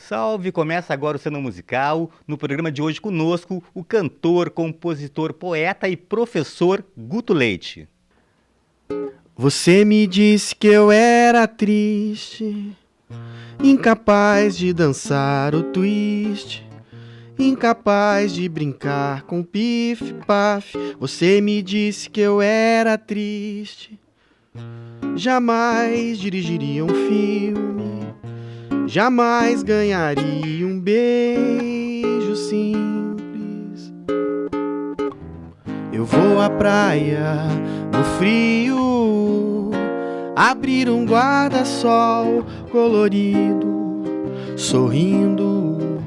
Salve! Começa agora o Cena Musical. No programa de hoje conosco, o cantor, compositor, poeta e professor Guto Leite. Você me disse que eu era triste, incapaz de dançar o twist, incapaz de brincar com pif-paf. Você me disse que eu era triste, jamais dirigiria um filme, jamais ganharia um beijo simples. Eu vou à praia no frio, abrir um guarda-sol colorido, sorrindo,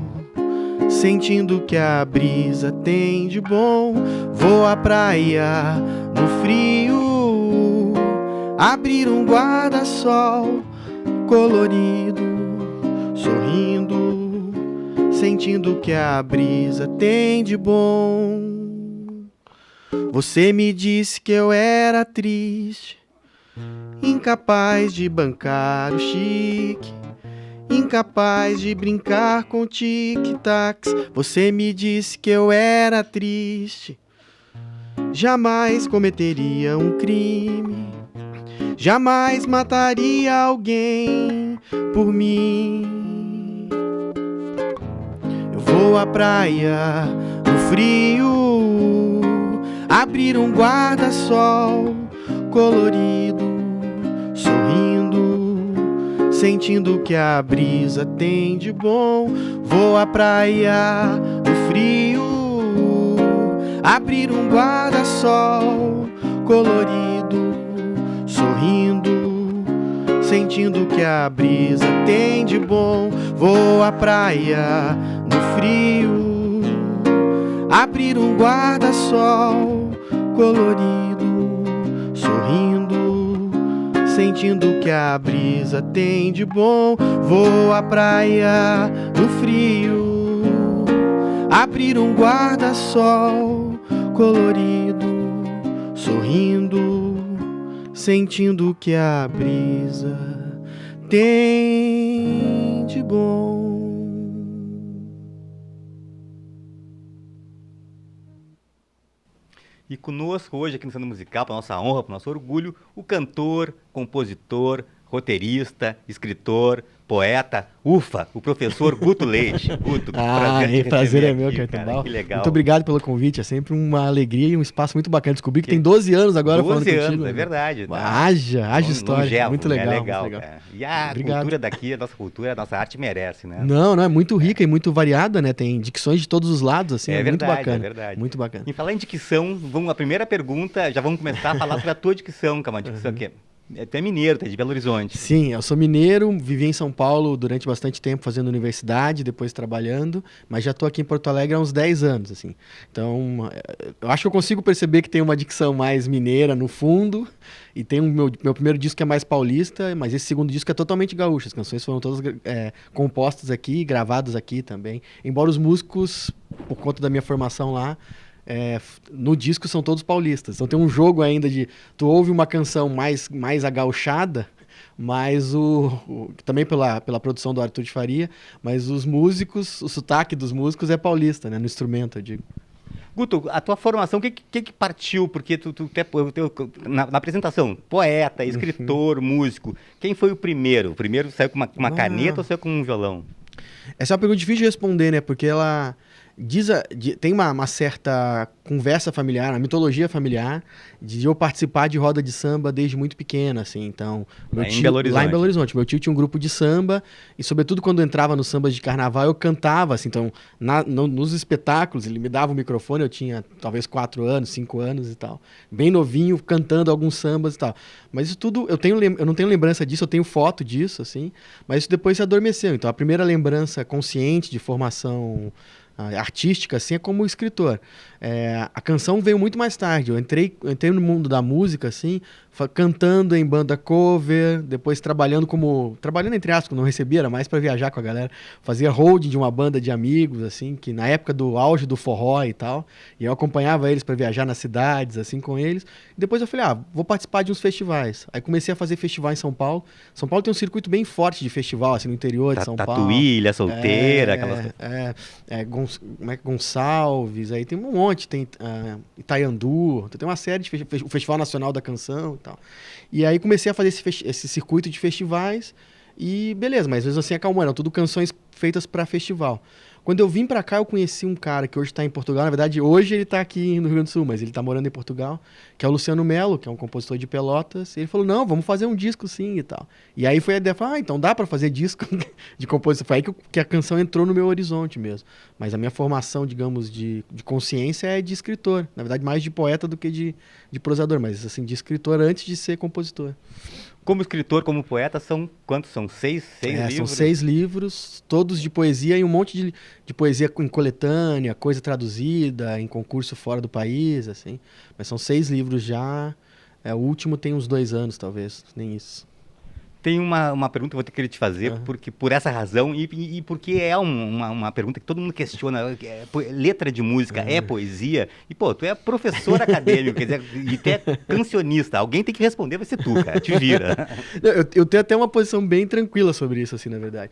sentindo que a brisa tem de bom. Vou à praia no frio, abrir um guarda-sol colorido, sorrindo, sentindo que a brisa tem de bom. Você me disse que eu era triste, incapaz de bancar o chique, incapaz de brincar com tic-tacs. Você me disse que eu era triste, jamais cometeria um crime, jamais mataria alguém por mim. Eu vou à praia no frio, abrir um guarda-sol colorido, sorrindo, sentindo que a brisa tem de bom. Vou à praia no frio, abrir um guarda-sol colorido, sorrindo, sentindo que a brisa tem de bom. Vou à praia no frio, abrir um guarda-sol colorido, sorrindo, sentindo que a brisa tem de bom. Vou à praia no frio, abrir um guarda-sol colorido, sorrindo, sentindo que a brisa tem de bom. E conosco hoje aqui no Cena Musical, para nossa honra, para nosso orgulho, o cantor, compositor, roteirista, escritor, poeta, o professor Guto Leite. Guto, prazer é meu, Cartembal. Que legal. Muito obrigado pelo convite, é sempre uma alegria e um espaço muito bacana. Descobri que tem 12 anos agora falando contigo. 12 anos, é verdade. Haja história, Gelo, muito legal. É legal, muito legal. Cara. E a cultura daqui, a nossa arte merece, né? Não, é muito rica e muito variada, né? Tem dicções de todos os lados, assim, é verdade, muito bacana. É verdade. Muito bacana. Em falar em dicção, a primeira pergunta, já vamos começar a falar sobre a tua dicção, que é uma dicção que tu é mineiro, tu é de Belo Horizonte. Sim, eu sou mineiro, vivi em São Paulo durante bastante tempo fazendo universidade, depois trabalhando, mas já estou aqui em Porto Alegre há uns 10 anos, assim. Então, eu acho que eu consigo perceber que tem uma dicção mais mineira no fundo, e tem meu primeiro disco que é mais paulista, mas esse segundo disco é totalmente gaúcho. As canções foram todas compostas aqui, gravadas aqui também. Embora os músicos, por conta da minha formação lá, no disco são todos paulistas. Então tem um jogo ainda de... Tu ouve uma canção mais agauchada, mas também pela produção do Arthur de Faria, mas os músicos, o sotaque dos músicos é paulista, né? No instrumento, eu digo. Guto, a tua formação, o que partiu? Porque na apresentação, poeta, escritor, músico, quem foi o primeiro? O primeiro saiu com uma caneta ou saiu com um violão? Essa é uma pergunta difícil de responder, né? Porque ela... tem uma certa conversa familiar, uma mitologia familiar, de eu participar de roda de samba desde muito pequeno, assim. Então, lá em Belo Horizonte. Meu tio tinha um grupo de samba e, sobretudo, quando eu entrava nos sambas de carnaval, eu cantava, assim. Então, nos espetáculos, ele me dava o microfone, eu tinha talvez 4 anos, 5 anos e tal. Bem novinho, cantando alguns sambas e tal. Mas isso tudo, eu não tenho lembrança disso, eu tenho foto disso, assim. Mas isso depois se adormeceu. Então, a primeira lembrança consciente de formação artística, assim, é como escritor. A canção veio muito mais tarde. Eu entrei no mundo da música, assim, cantando em banda cover, depois trabalhando entre aspas, não recebia, era mais para viajar com a galera. Fazia holding de uma banda de amigos, assim, que na época do auge do forró e tal, e eu acompanhava eles para viajar nas cidades, assim, com eles. E depois eu falei, vou participar de uns festivais. Aí comecei a fazer festival em São Paulo. São Paulo tem um circuito bem forte de festival, assim, no interior de São Paulo. Tatuí, Ilha Solteira, aquelas coisas. Gonçalves, aí tem um monte, tem Itaiandu, tem uma série de o Festival Nacional da Canção e tal. E aí comecei a fazer esse circuito de festivais e beleza, mas às vezes assim acalmou, eram tudo canções feitas para festival. Quando eu vim pra cá, eu conheci um cara que hoje tá em Portugal. Na verdade, hoje ele tá aqui no Rio Grande do Sul, mas ele tá morando em Portugal, que é o Luciano Melo, que é um compositor de Pelotas. E ele falou, não, vamos fazer um disco sim e tal. E aí foi a ideia, então dá pra fazer disco de composição. Foi aí que a canção entrou no meu horizonte mesmo. Mas a minha formação, digamos, de consciência é de escritor. Na verdade, mais de poeta do que de prosador, mas assim, de escritor antes de ser compositor. Como escritor, como poeta, são quantos? São seis livros? São 6 livros, todos de poesia e um monte de poesia em coletânea, coisa traduzida, em concurso fora do país, assim. Mas são 6 livros já. O último tem uns 2 anos, talvez, nem isso. Tem uma pergunta que eu vou ter que te fazer, porque, por essa razão, e porque é uma pergunta que todo mundo questiona. Letra de música é poesia? E, pô, tu é professor acadêmico, quer dizer, e tu é cancionista. Alguém tem que responder, vai ser tu, cara. Te vira. Eu tenho até uma posição bem tranquila sobre isso, assim, na verdade.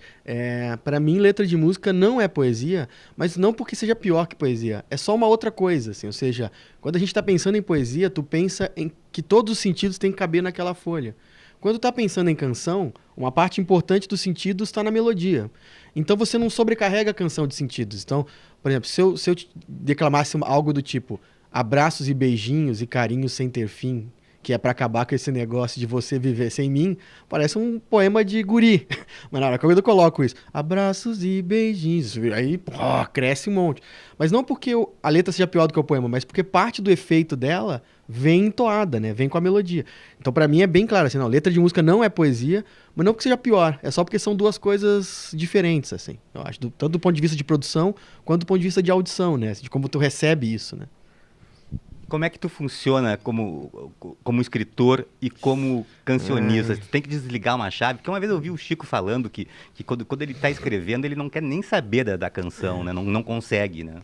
Para mim, letra de música não é poesia, mas não porque seja pior que poesia. É só uma outra coisa, assim. Ou seja, quando a gente está pensando em poesia, tu pensa em que todos os sentidos têm que caber naquela folha. Quando está pensando em canção, uma parte importante dos sentidos está na melodia. Então você não sobrecarrega a canção de sentidos. Então, por exemplo, se eu te declamasse algo do tipo abraços e beijinhos e carinhos sem ter fim, que é para acabar com esse negócio de você viver sem mim, parece um poema de guri. Mas na hora que eu coloco isso, abraços e beijinhos, aí cresce um monte. Mas não porque a letra seja pior do que o poema, mas porque parte do efeito dela vem entoada, né? Vem com a melodia. Então, para mim, é bem claro, assim, não, letra de música não é poesia, mas não porque seja pior, é só porque são duas coisas diferentes, assim, eu acho, tanto do ponto de vista de produção, quanto do ponto de vista de audição, né? De como tu recebe isso, né? Como é que tu funciona como escritor e como cancionista? Tu tem que desligar uma chave, porque uma vez eu vi o Chico falando que quando ele está escrevendo, ele não quer nem saber da canção, né? Não consegue, né?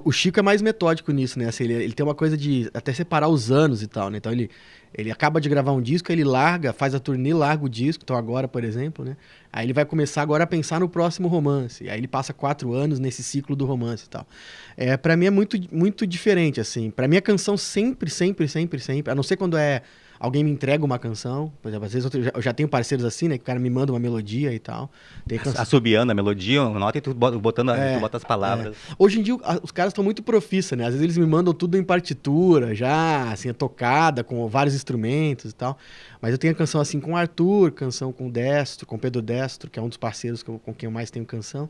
O Chico é mais metódico nisso, né? Assim, ele tem uma coisa de até separar os anos e tal, né? Então ele acaba de gravar um disco, ele larga, faz a turnê, larga o disco, então agora, por exemplo, né? Aí ele vai começar agora a pensar no próximo romance. Aí ele passa 4 anos nesse ciclo do romance e tal. Pra mim é muito, muito diferente, assim. Pra mim a canção sempre, a não ser quando alguém me entrega uma canção, por exemplo, às vezes eu já tenho parceiros assim, né, que o cara me manda uma melodia e tal. Assobiando a melodia, nota e tu tu bota as palavras. Hoje em dia os caras estão muito profissa, né? Às vezes eles me mandam tudo em partitura, já, assim, tocada, com vários instrumentos e tal. Mas eu tenho a canção assim com o Arthur, canção com o Destro, com o Pedro Destro, que é um dos parceiros com quem eu mais tenho canção.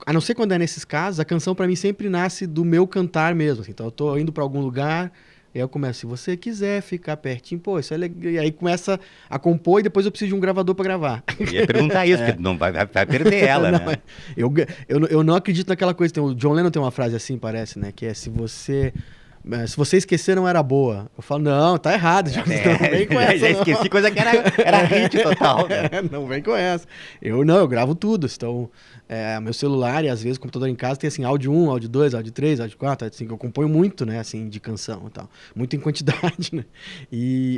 A não ser quando é nesses casos, a canção pra mim sempre nasce do meu cantar mesmo. Assim. Então eu tô indo pra algum lugar, e aí eu começo, se você quiser ficar pertinho, pô, isso é legal. E aí começa a compor e depois eu preciso de um gravador pra gravar. Eu ia perguntar isso, porque não vai perder ela, não, né? Eu não acredito naquela coisa. O John Lennon tem uma frase assim, parece, né? Que é, se você esquecer, não era boa. Eu falo, não, tá errado. Não vem com essa, já esqueci, coisa que era hit total. Né? Não vem com essa. Eu gravo tudo. Então, meu celular e às vezes o computador em casa tem assim, áudio 1, áudio 2, áudio 3, áudio 4, áudio 5. Eu componho muito, né, assim, de canção e tal. Muito em quantidade, né?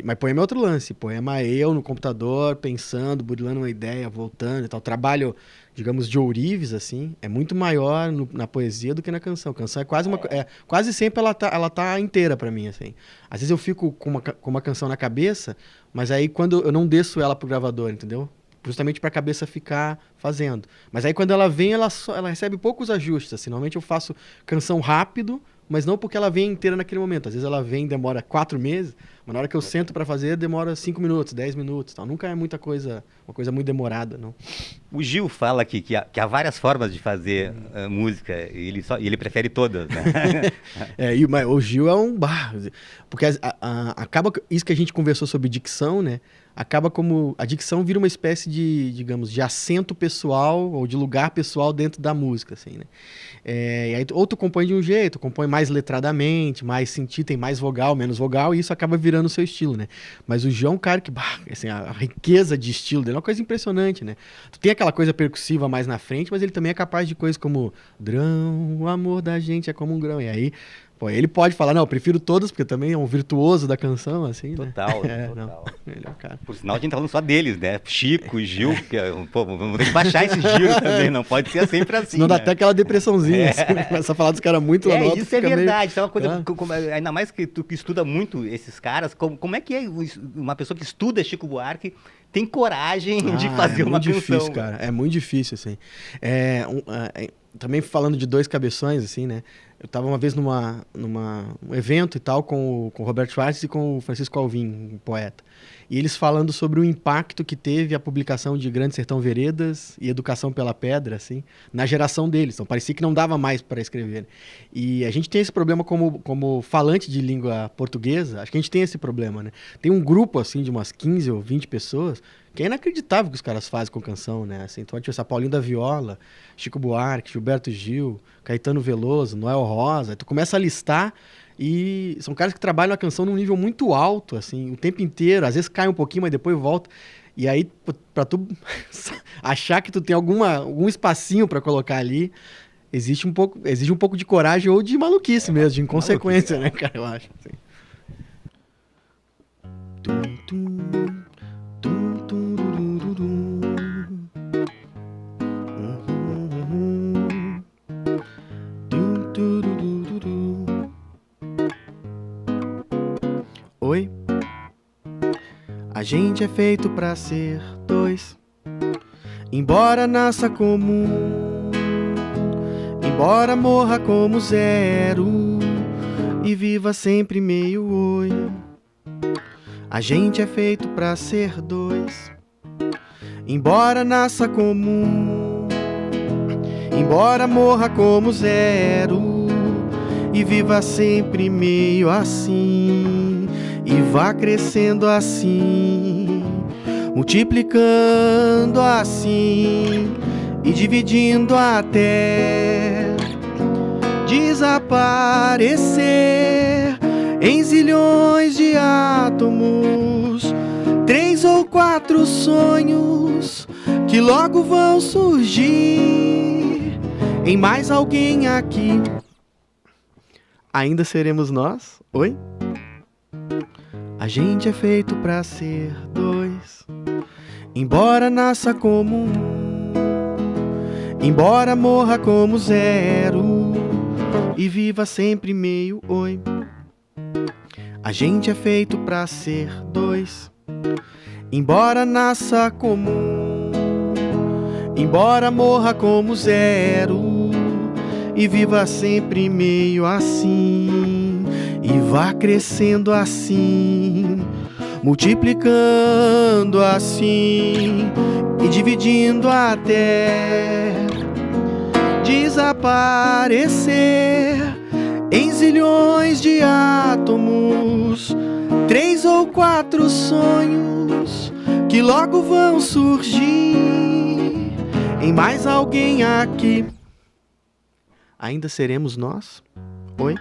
Mas poema é outro lance. Poema é eu no computador, pensando, burilando uma ideia, voltando e tal. Trabalho, digamos, de ourives, assim, é muito maior na poesia do que na canção. A canção é quase sempre ela tá inteira pra mim, assim. Às vezes eu fico com uma canção na cabeça, mas aí quando eu não desço ela pro gravador, entendeu? Justamente pra cabeça ficar fazendo. Mas aí quando ela vem, ela recebe poucos ajustes, assim. Normalmente eu faço canção rápido, mas não porque ela vem inteira naquele momento. Às vezes ela vem e demora 4 meses, mas na hora que eu sento pra fazer, demora 5 minutos, 10 minutos, tal. Nunca é muita coisa, uma coisa muito demorada, não. O Gil fala que há várias formas de fazer música, e ele prefere todas, né? Mas o Gil é um bar, porque acaba isso que a gente conversou sobre dicção, né? Acaba como a dicção vira uma espécie de, digamos, de assento pessoal ou de lugar pessoal dentro da música, assim, né? E aí, ou tu compõe de um jeito, compõe mais letradamente, mais sentido, tem mais vogal, menos vogal, e isso acaba virando o seu estilo, né? Mas o Gil é um cara que, assim, a riqueza de estilo dele é uma coisa impressionante, né? Tu tem aquela coisa percussiva mais na frente, mas ele também é capaz de coisas como grão, o amor da gente é como um grão. E aí, pô, ele pode falar, não, eu prefiro todas, porque também é um virtuoso da canção, assim, total, né? Total. Não, ele é o cara. Por sinal, a gente tá falando só deles, né? Chico, Gil, pô, vamos ter que baixar esse giro também, não pode ser sempre assim. Não dá até aquela depressãozinha, assim, começa a falar dos caras muito lá no alto, isso é verdade, meio... isso é uma coisa, ainda mais que tu que estuda muito esses caras, como é que é uma pessoa que estuda Chico Buarque tem coragem de fazer uma canção? É muito difícil, cara, é muito difícil, assim. Também falando de dois cabeções, assim, né? Eu estava uma vez num evento e tal com o Roberto Schwartz e com o Francisco Alvim, um poeta. E eles falando sobre o impacto que teve a publicação de Grande Sertão Veredas e Educação pela Pedra, assim, na geração deles. Então parecia que não dava mais para escrever. E a gente tem esse problema como falante de língua portuguesa, acho que a gente tem esse problema, né? Tem um grupo, assim, de umas 15 ou 20 pessoas que é inacreditável o que os caras fazem com canção, né? Assim, então, tipo, Paulinho da Viola, Chico Buarque, Gilberto Gil, Caetano Veloso, Noel Rosa. Tu começa a listar e são caras que trabalham a canção num nível muito alto, assim, o tempo inteiro. Às vezes cai um pouquinho, mas depois volta. E aí, pra tu achar que tu tem algum espacinho pra colocar ali, exige um pouco de coragem ou de maluquice mesmo, de inconsequência, né, cara? Eu acho, assim. Oi, a gente é feito pra ser dois, embora nasça como embora morra como zero e viva sempre meio oi. A gente é feito pra ser dois, embora nasça como embora morra como zero e viva sempre meio assim. E vá crescendo assim, multiplicando assim e dividindo até desaparecer em zilhões de átomos, 3 ou 4 sonhos que logo vão surgir em mais alguém aqui. Ainda seremos nós? Oi? A gente é feito pra ser dois, embora nasça como um, embora morra como zero e viva sempre meio oi. A gente é feito pra ser dois, embora nasça como um, embora morra como zero e viva sempre meio assim. E vá crescendo assim, multiplicando assim e dividindo até desaparecer em zilhões de átomos, 3 ou 4 sonhos que logo vão surgir em mais alguém aqui. Ainda seremos nós? Oi?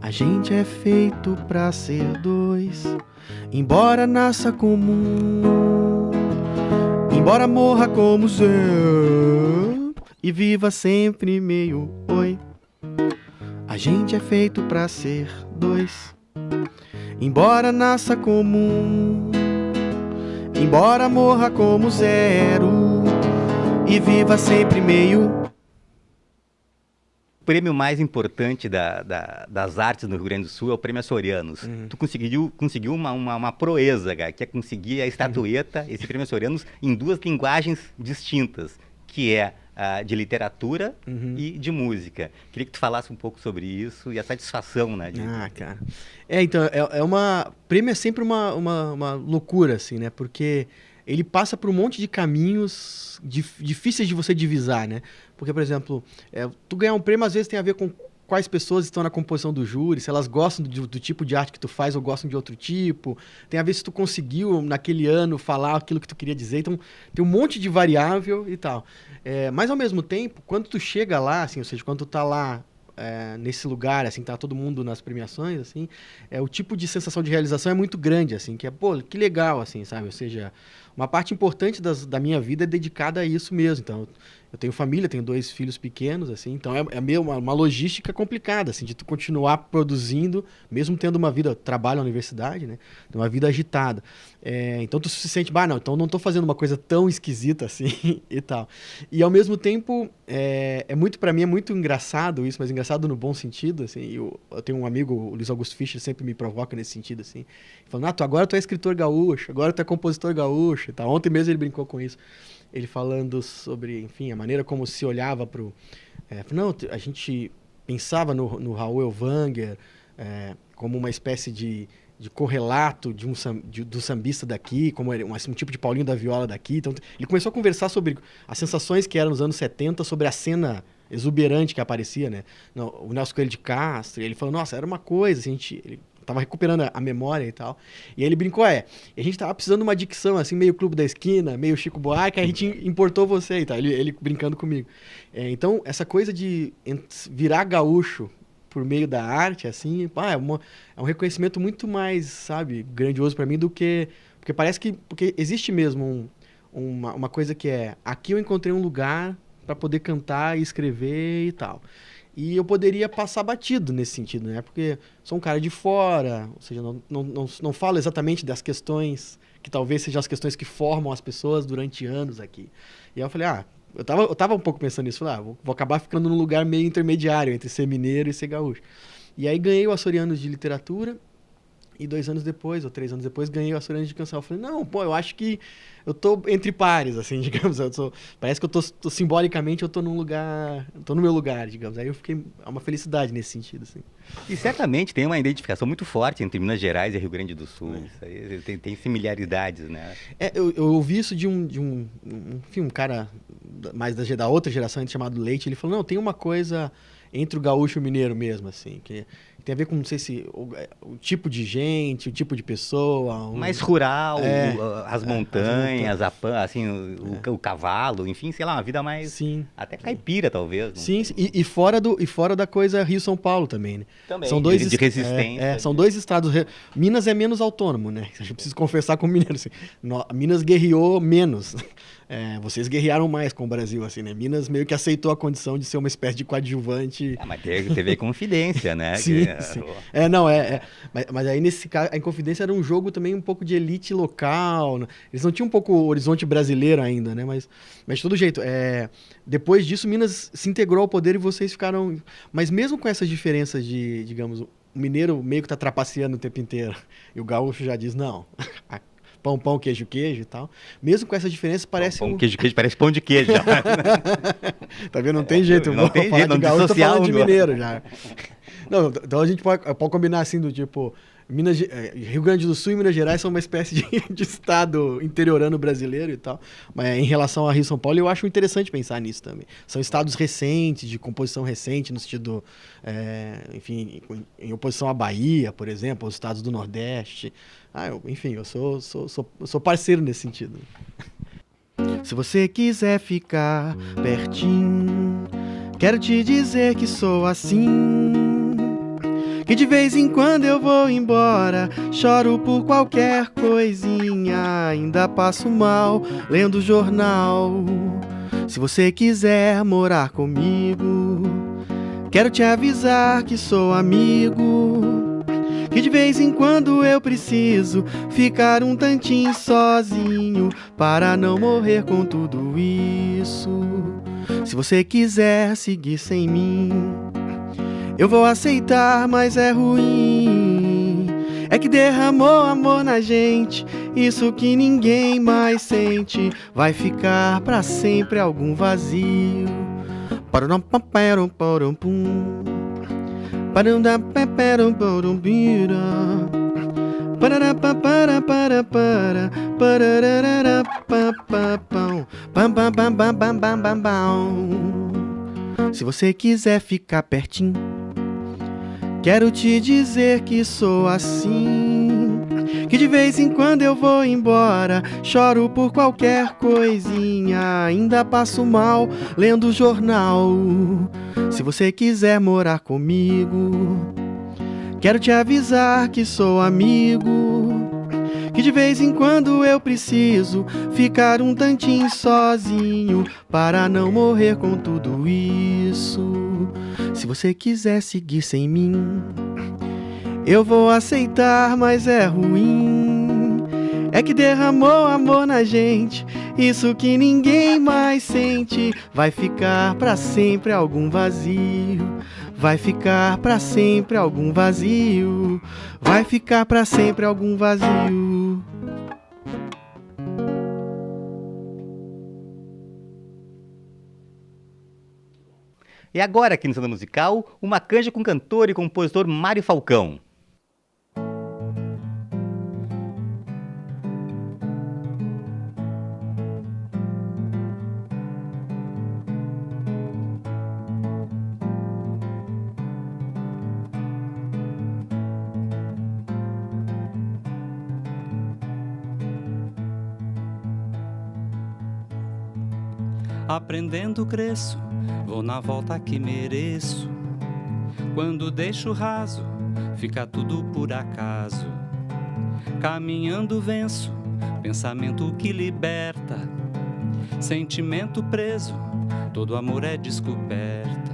A gente é feito pra ser dois, embora nasça como um, embora morra como zero e viva sempre meio oi. A gente é feito pra ser dois, embora nasça como um, embora morra como zero e viva sempre meio. O prêmio mais importante das artes no Rio Grande do Sul é o Prêmio Açorianos. Tu conseguiu uma proeza, cara, que é conseguir a estatueta, esse Prêmio Açorianos, em 2 linguagens distintas, que é de literatura e de música. Queria que tu falasse um pouco sobre isso e a satisfação, né? Cara. Então, prêmio é sempre uma loucura, assim, né? Porque ele passa por um monte de caminhos difíceis de você divisar, né? Porque, por exemplo, tu ganhar um prêmio às vezes tem a ver com quais pessoas estão na composição do júri, se elas gostam do tipo de arte que tu faz ou gostam de outro tipo. Tem a ver se tu conseguiu, naquele ano, falar aquilo que tu queria dizer. Então, tem um monte de variável e tal. Mas, ao mesmo tempo, quando tu chega lá, assim, ou seja, quando tu tá lá nesse lugar, assim, tá todo mundo nas premiações, assim, o tipo de sensação de realização é muito grande, assim, que pô, que legal, assim, sabe? Ou seja, uma parte importante da minha vida é dedicada a isso mesmo. Então, eu tenho família, tenho 2 filhos pequenos, assim, então é meio uma logística complicada, assim, de tu continuar produzindo, mesmo tendo uma vida, trabalho na universidade, né, uma vida agitada. Então tu se sente, não, então não tô fazendo uma coisa tão esquisita assim e tal. E ao mesmo tempo, para mim é muito engraçado isso, mas engraçado no bom sentido, assim, eu tenho um amigo, o Luiz Augusto Fischer, sempre me provoca nesse sentido, assim, falando, agora tu é escritor gaúcho, agora tu é compositor gaúcho e tal. Ontem mesmo ele brincou com isso. Ele falando sobre, enfim, a maneira como se olhava para o... a gente pensava no Raul Elvanger como uma espécie de correlato do sambista daqui, como um tipo de Paulinho da Viola daqui. Então, ele começou a conversar sobre as sensações que eram nos anos 70, sobre a cena exuberante que aparecia, né? O Nelson Coelho de Castro. Ele falou, nossa, era uma coisa, assim, ele tava recuperando a memória e tal. E aí ele brincou, e a gente tava precisando de uma dicção, assim, meio Clube da Esquina, meio Chico Buarque, a gente importou você e tal. Ele brincando comigo. Então, essa coisa de virar gaúcho por meio da arte, assim, é um reconhecimento muito mais, sabe, grandioso para mim do que... Porque parece que... Porque existe mesmo uma coisa que aqui eu encontrei um lugar para poder cantar e escrever e tal. E eu poderia passar batido nesse sentido, né? Porque sou um cara de fora, ou seja, não falo exatamente das questões que talvez sejam as questões que formam as pessoas durante anos aqui. E aí eu falei, eu tava um pouco pensando nisso, vou acabar ficando num lugar meio intermediário entre ser mineiro e ser gaúcho. E aí ganhei o Açorianos de Literatura, e 2 anos depois, ou 3 anos depois, ganhei o Açorianos de Canção. Eu falei, eu acho que eu tô entre pares, assim, digamos. Parece que eu tô simbolicamente, eu tô num lugar, tô no meu lugar, digamos. Aí eu fiquei, uma felicidade nesse sentido, assim. E certamente tem uma identificação muito forte entre Minas Gerais e Rio Grande do Sul. Isso aí tem similaridades, né? Eu ouvi isso de enfim, um cara mais da outra geração, chamado Leite. Ele falou, não, tem uma coisa entre o gaúcho e o mineiro mesmo, assim, que tem a ver com, não sei se, o tipo de gente, o tipo de pessoa. Mais rural, as montanhas, assim, o cavalo, enfim, sei lá, uma vida mais... Sim. Até caipira, talvez. Sim, e fora da coisa Rio-São Paulo também, né? Também, são dois de resistência. São 2 estados... Minas é menos autônomo, né? Eu preciso confessar com o mineiro, assim. Minas guerreou menos. Vocês guerrearam mais com o Brasil, assim, né? Minas meio que aceitou a condição de ser uma espécie de coadjuvante. Mas teve confidência, né? Sim, sim. Mas aí nesse caso, a Inconfidência era um jogo também um pouco de elite local. Né? Eles não tinham um pouco o horizonte brasileiro ainda, né? Mas de todo jeito, depois disso, Minas se integrou ao poder e vocês ficaram... Mas mesmo com essas diferenças de, digamos, o mineiro meio que tá trapaceando o tempo inteiro, e o gaúcho já diz, não... Pão, queijo e tal. Mesmo com essa diferença, parece... Pão, queijo, parece pão de queijo. Já. Tá vendo? Não tem jeito. Não tem jeito, não de gaúcho, tô falando de mineiro já. Não, então a gente pode combinar assim do tipo... Rio Grande do Sul e Minas Gerais são uma espécie de estado interiorano brasileiro e tal. Mas em relação a Rio e São Paulo, eu acho interessante pensar nisso também. São estados recentes, de composição recente, no sentido... enfim, em oposição à Bahia, por exemplo, aos estados do Nordeste... enfim, eu sou parceiro nesse sentido. Se você quiser ficar pertinho, quero te dizer que sou assim, que de vez em quando eu vou embora, choro por qualquer coisinha, ainda passo mal lendo o jornal. Se você quiser morar comigo, quero te avisar que sou amigo, que de vez em quando eu preciso ficar um tantinho sozinho para não morrer com tudo isso. Se você quiser seguir sem mim, eu vou aceitar, mas é ruim. É que derramou amor na gente, isso que ninguém mais sente. Vai ficar pra sempre algum vazio. Para bam, bam, bam, bam, bam, bam, bam. Se você quiser ficar pertinho, quero te dizer que sou assim, que de vez em quando eu vou embora, choro por qualquer coisinha, ainda passo mal lendo o jornal. Se você quiser morar comigo, quero te avisar que sou amigo, que de vez em quando eu preciso ficar um tantinho sozinho para não morrer com tudo isso. Se você quiser seguir sem mim, eu vou aceitar, mas é ruim. É que derramou amor na gente, isso que ninguém mais sente. Vai ficar pra sempre algum vazio, vai ficar pra sempre algum vazio, vai ficar pra sempre algum vazio. E agora, aqui no Cena Musical, uma canja com o cantor e compositor Mário Falcão. Aprendendo cresço, vou na volta que mereço. Quando deixo raso, fica tudo por acaso. Caminhando venço, pensamento que liberta. Sentimento preso, todo amor é descoberta.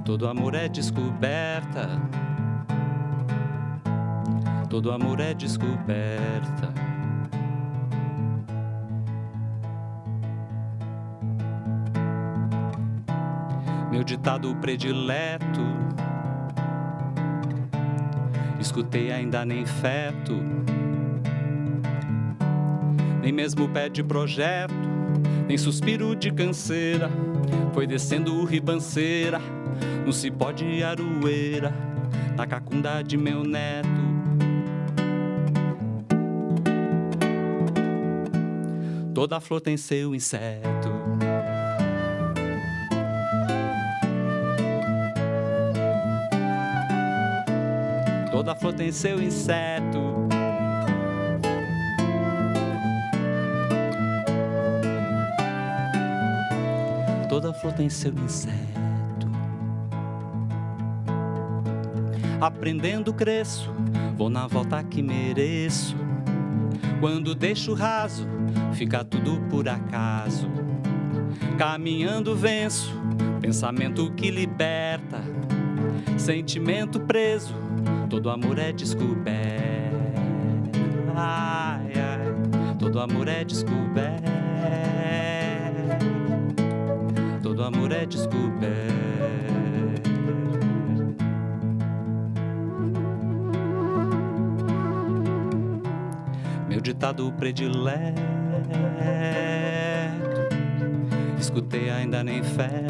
Todo amor é descoberta. Todo amor é descoberta. Meu ditado predileto, escutei ainda nem feto, nem mesmo pé de projeto, nem suspiro de canseira, foi descendo o ribanceira, no cipó de aroeira, na cacunda de meu neto. Toda flor tem seu inseto. Toda flor tem seu inseto. Toda flor tem seu inseto. Aprendendo cresço, vou na volta que mereço. Quando deixo raso, fica tudo por acaso. Caminhando venço, pensamento que liberta. Sentimento preso, todo amor é descoberto. Ai, ai, todo amor é descoberto. Todo amor é descoberto. Meu ditado predileto, escutei ainda nem fé,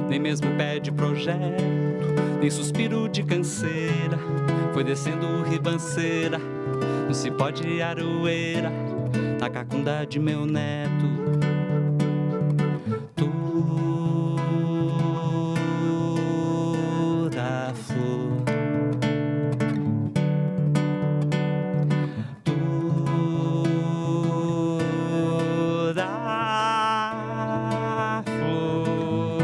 nem mesmo pé de projeto, nem suspiro de canseira, foi descendo o ribanceira, no cipó de aroeira, na cacunda de meu neto. Toda flor, toda flor,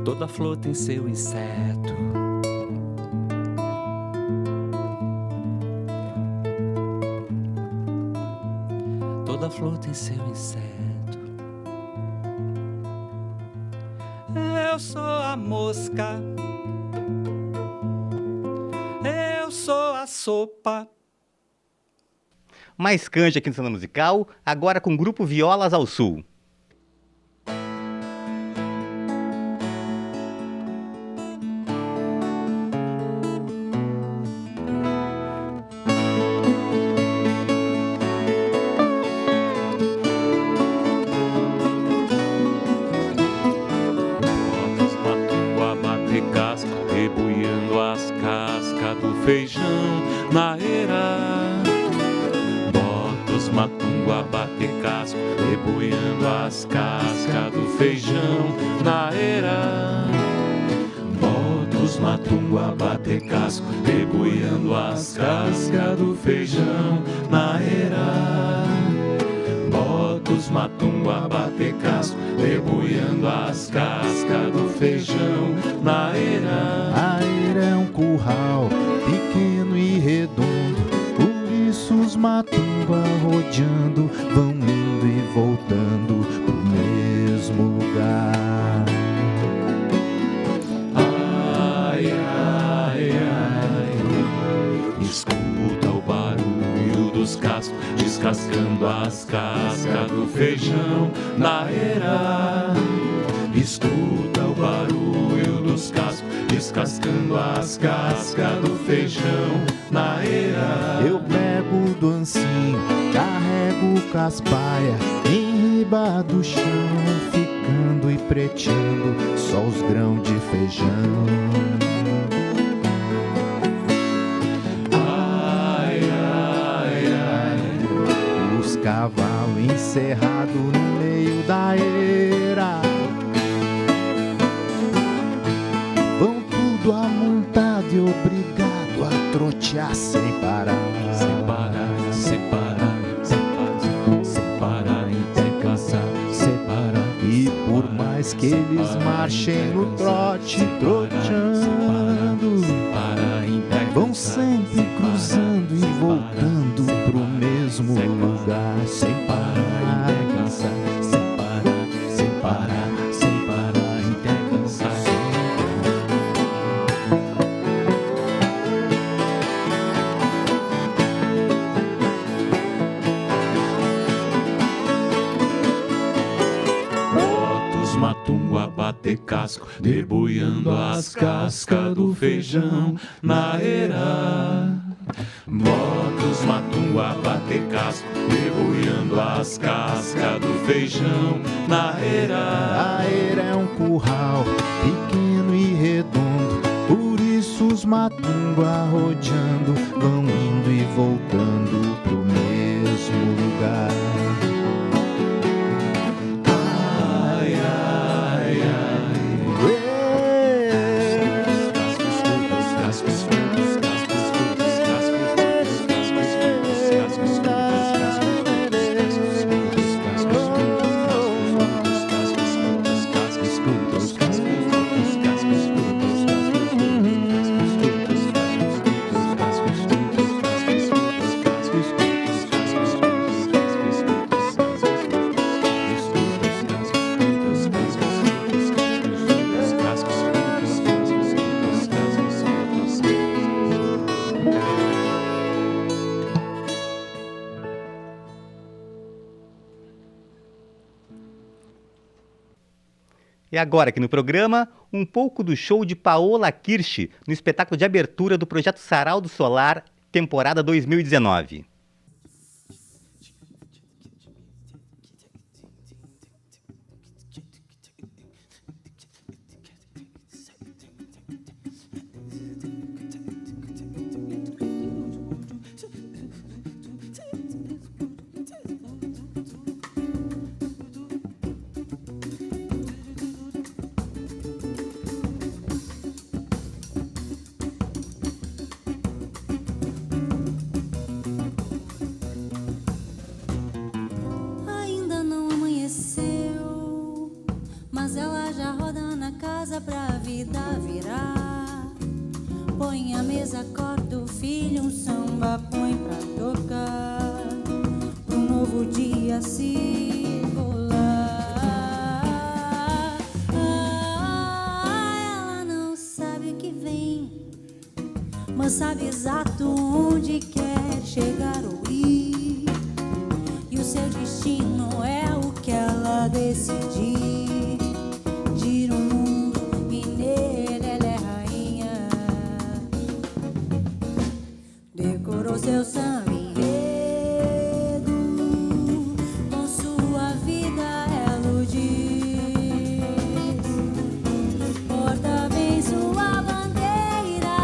toda flor tem seu inseto. toda flor tem seu inseto. Eu sou a mosca, eu sou a sopa. Mais canja aqui no Cena Musical, agora com o grupo Violas ao Sul. Feijão na eira, bota os matungo a bater casco, deboiando as cascas do feijão na eira. Bota os matungo a bater casco, deboiando as cascas do feijão na eira. Bota os matungo a bater casco, deboiando as cascas do feijão na eira. A eira é um curral pequeno e redondo, por isso os matumba rodeando vão indo e voltando pro mesmo lugar. Ai, ai, ai, escuta o barulho dos cascos descascando as cascas do feijão na eira. Escuta o barulho dos cascos descascando as cascas do feijão na eira. Eu pego do ancinho, carrego caspaia em riba do chão, ficando e preteando só os grãos de feijão. Ai, ai, ai, os cavalos encerrados no meio da eira vão tudo amontado e obrigado a trotear sem parar. sem parar, sem parar, sem parar, sem parar, sem cansar, sem parar. E por mais que eles marchem no trote, troteando, vão sempre cruzando e voltando pro mesmo lugar. Sem parar, até cansar, sem parar, sem parar, sem parar, até cansar. Bota os matungo a bater casco, deboiando as cascas do feijão na eira. Bota os matungo a bater casco, deboiando as cascas do feijão na eira. A eira é um curral pequeno e redondo, por isso os matumba rodeando vão indo e voltando pro mesmo lugar. Ai, ai, ai, E agora, aqui no programa, um pouco do show de Paola Kirsch no espetáculo de abertura do projeto Sarau do Solar, temporada 2019. Pra vida virar, põe a mesa, acorda o filho, um samba põe pra tocar, pro novo novo dia circular. Ela não sabe o que vem, mas sabe exato onde quer chegar ou ir. E o seu destino é o que ela decidir. Gira o mundo e nele ela é rainha. Decorou seu samba enredo, com sua vida ela diz. Porta bem sua bandeira,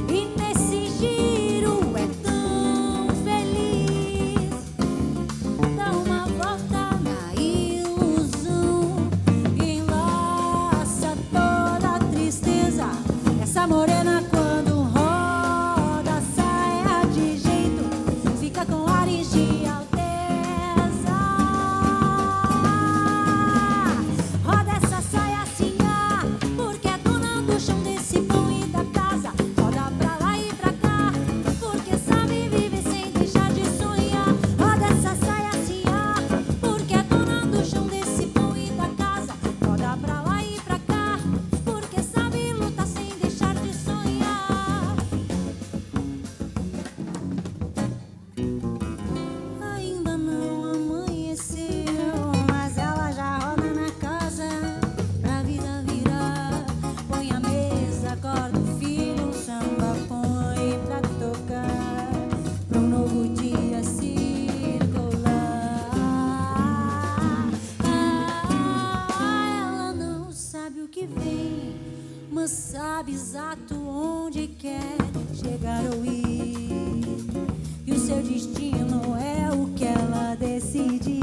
e nesse giro é tão feliz. Dá uma volta na ilusão e enlaça toda a tristeza. Essa morena quando roda saia de jeito, fica com ares de alteza. Roda essa saia assim, porque é dona do chão desse pão e da casa. Roda pra lá e pra cá, porque sabe viver sem deixar de sonhar. Roda essa saia assim, porque é dona do chão desse pão e da casa. Roda pra lá e pra cá, porque sabe lutar sem deixar de sonhar. Ainda não amanheceu, mas ela já roda na casa pra vida virar. Põe a mesa, acorda o filho, o samba põe pra tocar, pra um novo dia circular. Ela não sabe o que vem, mas sabe exato onde quer chegar ou ir. E o seu destino é o que ela decidir.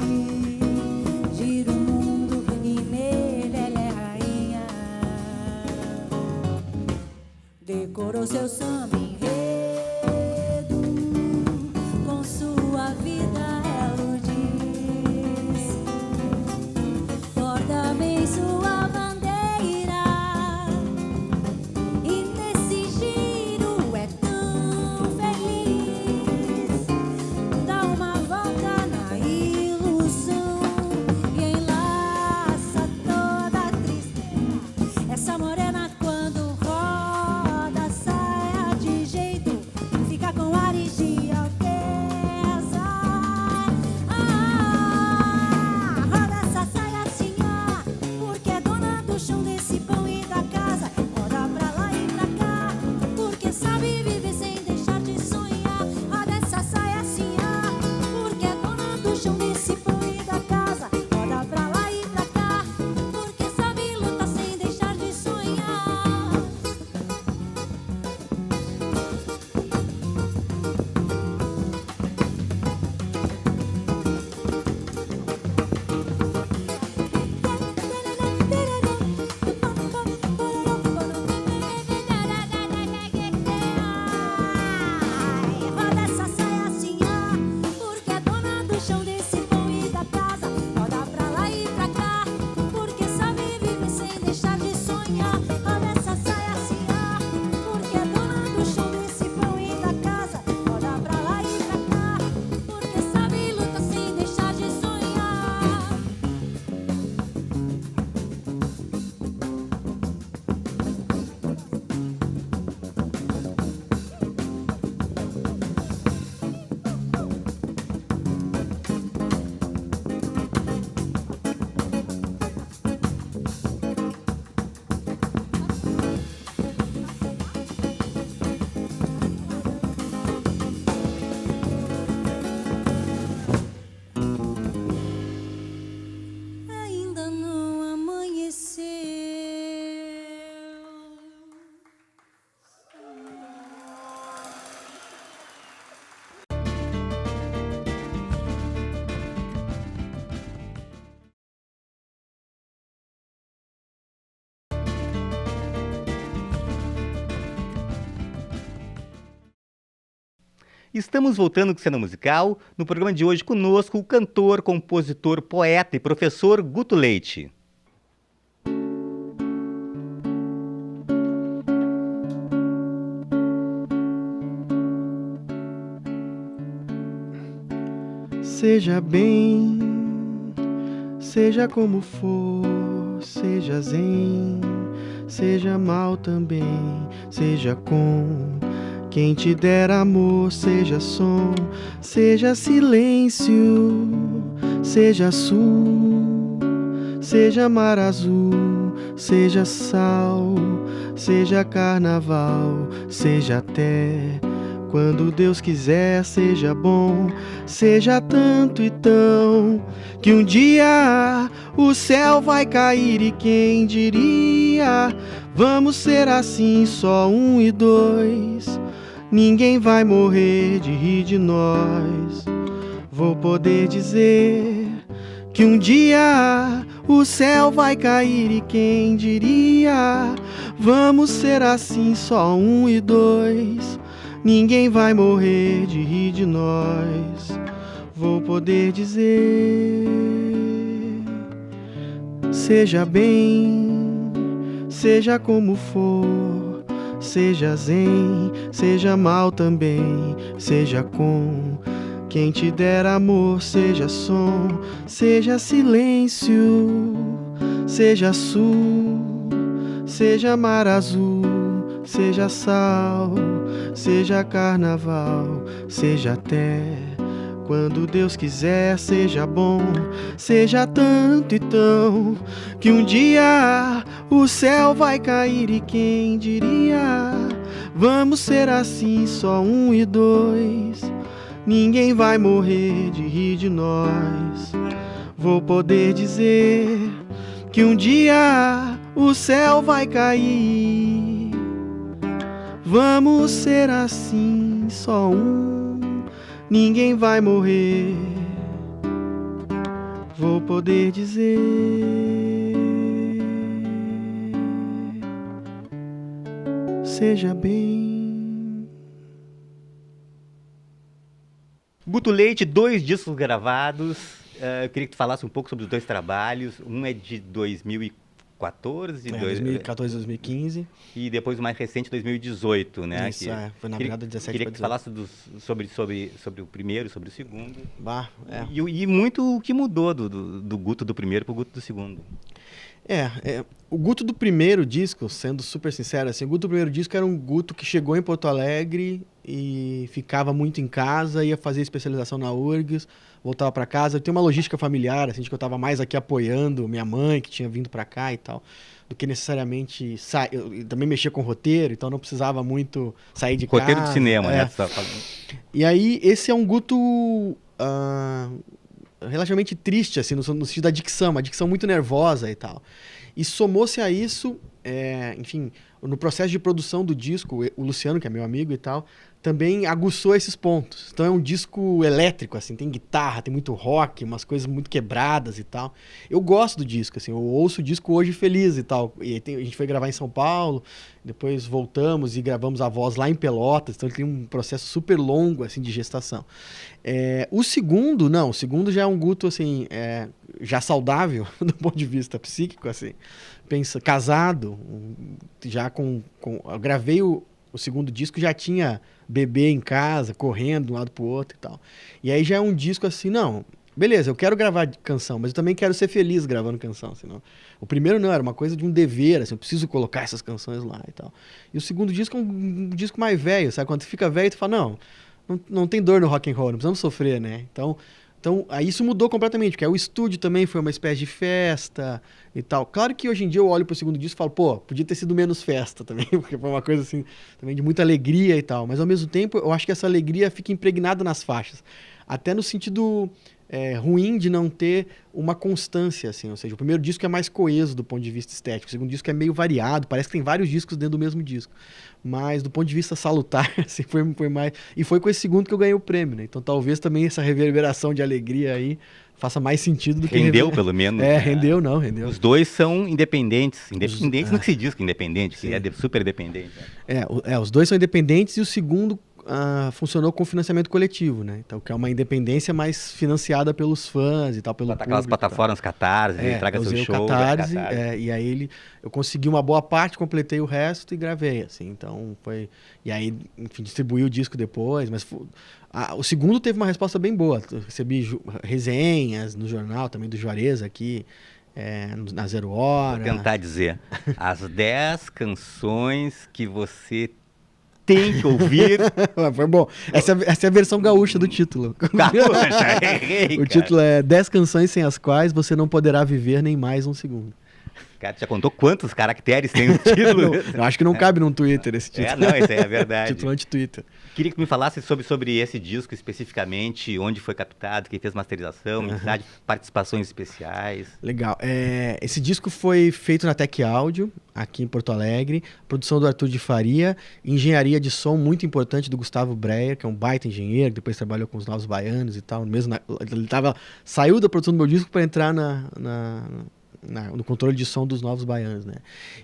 Gira o mundo e nele ela é rainha. Decorou seu samba enredo, com sua vida ela diz. Porta bem sua bandeira, e nesse giro é tão feliz. Dá uma volta na ilusão e enlaça toda a tristeza. Essa morena quando roda saia de jeito, fica com ares de alteza. Roda essa saia assim, porque é dona do chão desse pão e da casa. Roda pra lá e pra cá, porque sabe viver sem deixar de sonhar. Roda essa saia assim, porque é dona do chão desse pão e da casa. Roda pra lá e pra cá, porque sabe lutar sem deixar de sonhar. Roda essa saia assim, porque é dona do chão desse pão e da casa. Roda pra lá e pra cá, porque sabe viver sem deixar de sonhar. Roda essa saia assim, porque é dona do chão desse pão e da casa. Roda pra lá e pra cá, porque sabe lutar sem deixar de sonhar. Ainda não amanheceu. Estamos voltando com Cena Musical. No programa de hoje conosco o cantor, compositor, poeta e professor Guto Leite. Seja bem, seja como for, seja zen, seja mal também, seja com quem te der amor, seja som, seja silêncio, seja sul, seja mar azul, seja sal, seja carnaval, seja até quando Deus quiser, seja bom, seja tanto e tão, que um dia o céu vai cair e quem diria, vamos ser assim, só 1 e 2, ninguém vai morrer de rir de nós. Vou poder dizer que um dia o céu vai cair e quem diria, vamos ser assim, só 1 e 2, ninguém vai morrer de rir de nós. Vou poder dizer, seja bem, seja como for, seja zen, seja mal também, seja com quem te der amor, seja som, seja silêncio, seja sul, seja mar azul, seja sal, seja carnaval, seja até quando Deus quiser, seja bom, seja tanto e tão, que um dia o céu vai cair e quem diria, vamos ser assim, só 1 e 2, ninguém vai morrer de rir de nós. Vou poder dizer que um dia o céu vai cair, vamos ser assim, só 1, ninguém vai morrer. Vou poder dizer, seja bem. Guto Leite, 2 discos gravados. Eu queria que tu falasse um pouco sobre os 2 trabalhos. Um é de 2014, 2014, 2015. E depois o mais recente, 2018, né? Isso, foi na virada de 17 Queria para que tu falasse sobre o primeiro, sobre o segundo. Bah, é. E muito o que mudou do Guto do primeiro pro Guto do segundo. O Guto do primeiro disco, sendo super sincero, assim, o Guto do primeiro disco era um Guto que chegou em Porto Alegre e ficava muito em casa, ia fazer especialização na URGS, voltava para casa. Eu tenho uma logística familiar, assim, de que eu estava mais aqui apoiando minha mãe, que tinha vindo para cá e tal, do que necessariamente eu também mexia com roteiro, então não precisava muito sair de casa. Roteiro de cinema, né? E aí, esse é um Guto relativamente triste, assim, no sentido da dicção, uma dicção muito nervosa e tal. E somou-se a isso, enfim, no processo de produção do disco, o Luciano, que é meu amigo e tal, também aguçou esses pontos. Então é um disco elétrico, assim, tem guitarra, tem muito rock, umas coisas muito quebradas e tal. Eu gosto do disco, assim, eu ouço o disco hoje feliz e tal. E a gente foi gravar em São Paulo, depois voltamos e gravamos a voz lá em Pelotas, então ele tem um processo super longo, assim, de gestação. O segundo já é um Guto, assim, já saudável do ponto de vista psíquico, assim, casado, já eu gravei o segundo disco, já tinha bebê em casa, correndo de um lado pro outro e tal. E aí já é um disco assim, não, beleza, eu quero gravar canção, mas eu também quero ser feliz gravando canção, senão... O primeiro não, era uma coisa de um dever, assim, eu preciso colocar essas canções lá e tal. E o segundo disco é um disco mais velho, sabe? Quando tu fica velho, tu fala, não tem dor no rock and roll, não precisamos sofrer, né? Então, aí isso mudou completamente, porque aí o estúdio também foi uma espécie de festa e tal. Claro que hoje em dia eu olho pro segundo disco e falo, pô, podia ter sido menos festa também, porque foi uma coisa assim, também de muita alegria e tal. Mas ao mesmo tempo, eu acho que essa alegria fica impregnada nas faixas. Até no sentido ruim de não ter uma constância, assim. Ou seja, o primeiro disco é mais coeso do ponto de vista estético, o segundo disco é meio variado, parece que tem vários discos dentro do mesmo disco. Mas do ponto de vista salutar, assim, foi mais... E foi com esse segundo que eu ganhei o prêmio, né? Então talvez também essa reverberação de alegria aí faça mais sentido do que... Rendeu, pelo menos. Rendeu. Os 2 são independentes. Independentes no que se diz que independente, que é super dependente. Os 2 são independentes e o segundo funcionou com financiamento coletivo, né? Então, que é uma independência mais financiada pelos fãs e tal, pelo público. Aquelas plataformas Catarse, traga eu seu usei show. o Catarse, e aí eu consegui uma boa parte, completei o resto e gravei, assim. Então, foi... E aí, enfim, distribuí o disco depois, mas... o segundo teve uma resposta bem boa. Eu recebi resenhas no jornal, também do Juarez aqui, na Zero Hora. Vou tentar dizer. As 10 canções que você tem que ouvir. Foi bom. Essa é a versão gaúcha do título. Errei, o título é 10 canções sem as quais você não poderá viver nem mais um segundo. Cara, tu já contou quantos caracteres tem o título? Eu acho que não cabe num Twitter esse título. Não, isso aí é verdade. Título anti-Twitter. Queria que tu me falasse sobre esse disco especificamente, onde foi captado, quem fez masterização, mixagem, participações especiais. Legal. Esse disco foi feito na Tec Áudio, aqui em Porto Alegre, produção do Arthur de Faria, engenharia de som muito importante do Gustavo Breyer, que é um baita engenheiro, que depois trabalhou com os Novos Baianos e tal. Ele saiu da produção do meu disco para entrar no controle de som dos Novos Baianos, né?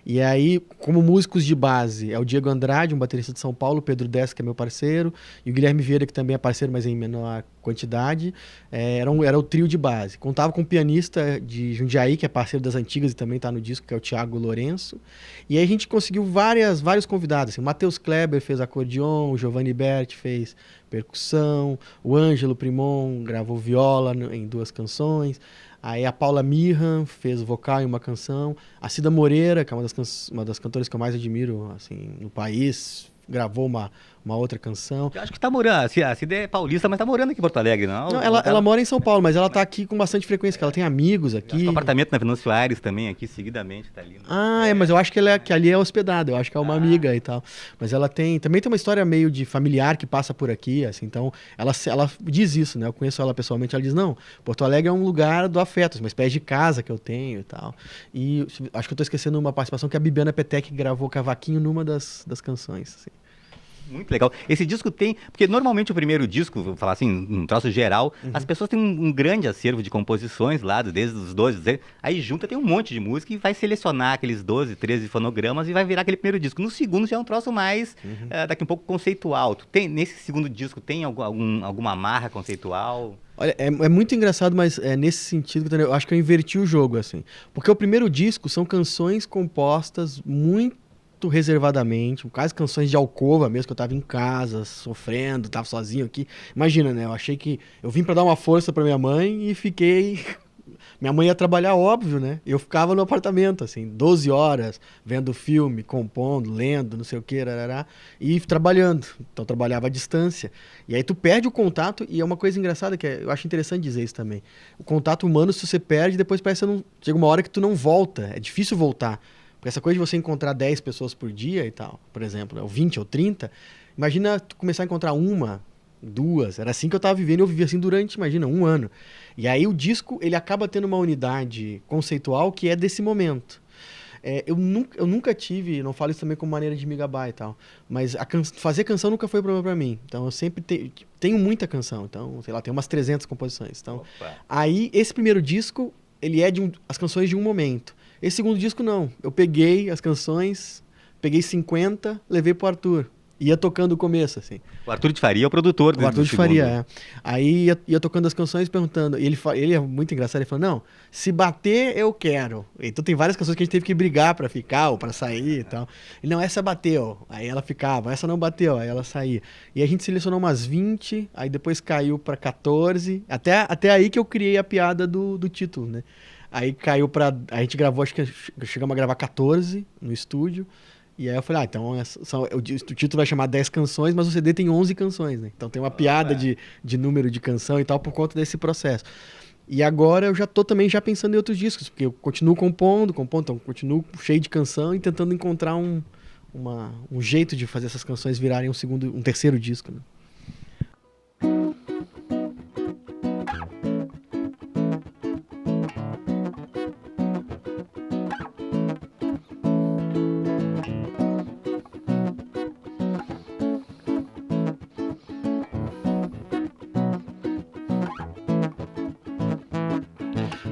E aí, como músicos de base, é o Diego Andrade, um baterista de São Paulo, o Pedro Dess, que é meu parceiro, e o Guilherme Vieira, que também é parceiro, mas em menor quantidade. Era o trio de base. Contava com um pianista de Jundiaí, que é parceiro das antigas e também está no disco, que é o Thiago Lourenço. E aí a gente conseguiu vários convidados. Assim, o Matheus Kleber fez acordeon, o Giovanni Berti fez percussão, o Ângelo Primon gravou viola em 2 canções. Aí a Paula Mirran fez vocal em uma canção. A Cida Moreira, que é uma das cantoras que eu mais admiro assim, no país, gravou uma outra canção. Eu acho que tá morando, a Cida é paulista, mas tá morando aqui em Porto Alegre, não? Não, ela mora em São Paulo, mas ela tá aqui com bastante frequência, porque ela tem amigos aqui. Um apartamento na Venâncio Aires também, aqui, seguidamente, tá ali. Mas eu acho que ali é hospedada, eu acho que é uma amiga e tal. Mas ela também tem uma história meio de familiar que passa por aqui, assim, então ela diz isso, né? Eu conheço ela pessoalmente, ela diz, não, Porto Alegre é um lugar do afeto, uma espécie de casa que eu tenho e tal. E acho que eu tô esquecendo uma participação que a Bibiana Petec gravou cavaquinho numa das canções, assim. Muito legal. Esse disco tem... Porque normalmente o primeiro disco, vou falar assim, num troço geral, as pessoas têm um grande acervo de composições lá, desde os 12, aí junta, tem um monte de música e vai selecionar aqueles 12, 13 fonogramas e vai virar aquele primeiro disco. No segundo já é um troço mais, daqui um pouco conceitual. Nesse segundo disco tem alguma amarra conceitual? Olha, é muito engraçado, mas nesse sentido que eu acho que eu inverti o jogo, assim. Porque o primeiro disco são canções compostas muito reservadamente, quase canções de alcova mesmo, que eu tava em casa, sofrendo, tava sozinho aqui. Imagina, né? Eu achei que... Eu vim pra dar uma força pra minha mãe e fiquei... Minha mãe ia trabalhar, óbvio, né? Eu ficava no apartamento, assim, 12 horas, vendo filme, compondo, lendo, não sei o que, e trabalhando. Então, eu trabalhava à distância. E aí tu perde o contato, e é uma coisa engraçada, que eu acho interessante dizer isso também. O contato humano, se você perde, depois parece que não... Chega uma hora que tu não volta. É difícil voltar. Porque essa coisa de você encontrar 10 pessoas por dia e tal, por exemplo, ou 20 ou 30, imagina tu começar a encontrar 1, 2, era assim que eu tava vivendo, eu vivia assim durante, imagina, 1 ano. E aí o disco, ele acaba tendo uma unidade conceitual que é desse momento. Eu nunca tive, não falo isso também como maneira de me gabar e tal, mas fazer canção nunca foi problema pra mim. Então eu sempre tenho muita canção, então, sei lá, tenho umas 300 composições. Então, aí esse primeiro disco, ele é as canções de um momento. Esse segundo disco, não. Eu peguei as canções, peguei 50, levei pro Arthur. Ia tocando o começo, assim. O Arthur de Faria é o produtor O Arthur de Faria, Aí ia tocando as canções perguntando. E ele é muito engraçado, ele falou, não, se bater, eu quero. Então tem várias canções que a gente teve que brigar pra ficar ou pra sair e tal. Ele, não, essa bateu. Aí ela ficava, essa não bateu, aí ela saía. E a gente selecionou umas 20, aí depois caiu pra 14. Até aí que eu criei a piada do título, né? Aí caiu pra... A gente gravou, acho que chegamos a gravar 14 no estúdio. E aí eu falei, então o título vai chamar 10 canções, mas o CD tem 11 canções, né? Então tem uma piada de número de canção e tal por conta desse processo. E agora eu já tô também pensando em outros discos, porque eu continuo compondo, então continuo cheio de canção e tentando encontrar um jeito de fazer essas canções virarem um terceiro disco, né?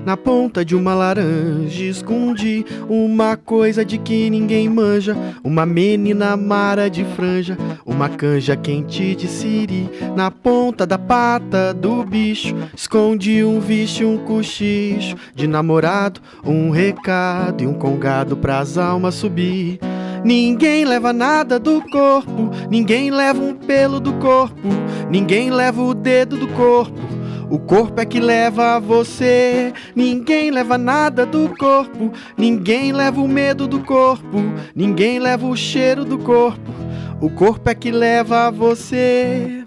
Na ponta de uma laranja escondi uma coisa de que ninguém manja, uma menina mara de franja, uma canja quente de siri. Na ponta da pata do bicho escondi um vício, um cochicho de namorado, um recado e um congado pras almas subir. Ninguém leva nada do corpo, ninguém leva um pelo do corpo, ninguém leva o dedo do corpo. O corpo é que leva você. Ninguém leva nada do corpo, ninguém leva o medo do corpo, ninguém leva o cheiro do corpo. O corpo é que leva você.